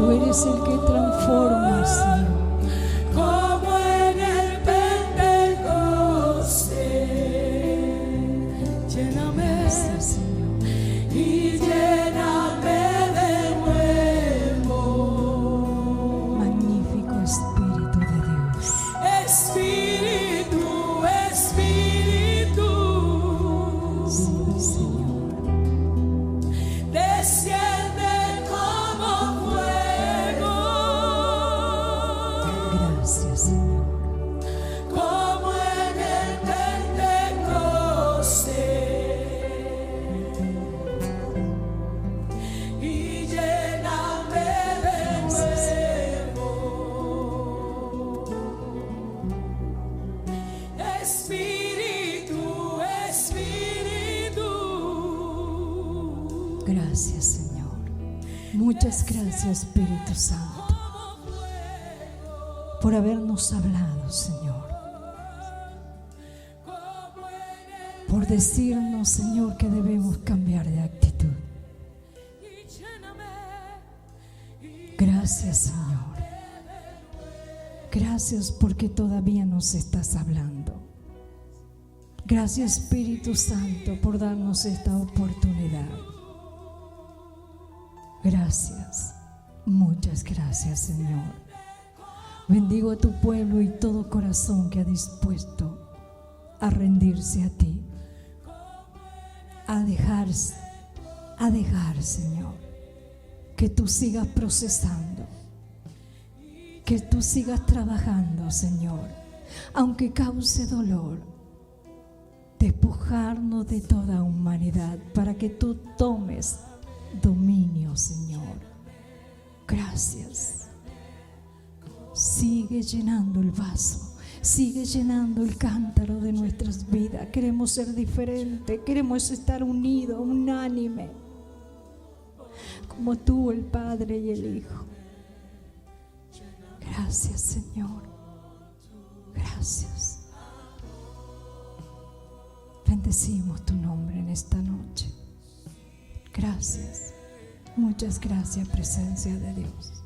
Tú eres el que transforma, Señor. como en el Pentecostés. Lléname, Gracias, Señor. y lléname de nuevo. Magnífico Espíritu de Dios. Espíritu, Espíritu, Sí, Señor. desciende como fuego, Gracias, Señor. como en el Pentecostés, y lléname de nuevo. Espíritu, Espíritu, Gracias, Señor. Muchas gracias, Espíritu Santo, por habernos hablado, Señor. Por decirnos, Señor, que debemos cambiar de actitud. Gracias, Señor. Gracias porque todavía nos estás hablando. Gracias, Espíritu Santo, por darnos esta oportunidad. Gracias, muchas gracias, Señor. Bendigo a tu pueblo y todo corazón que ha dispuesto a rendirse a ti, a dejar, Señor, que tú sigas procesando, que tú sigas trabajando, Señor, aunque cause dolor, despojarnos de toda humanidad para que tú tomes dominio, Señor. Gracias. Sigue llenando el vaso, sigue llenando el cántaro de nuestras vidas. Queremos ser diferentes, queremos estar unidos, unánime, como tú, el Padre y el Hijo. Gracias, Señor. Gracias. Bendecimos tu nombre en esta noche. Gracias. Muchas gracias, presencia de Dios.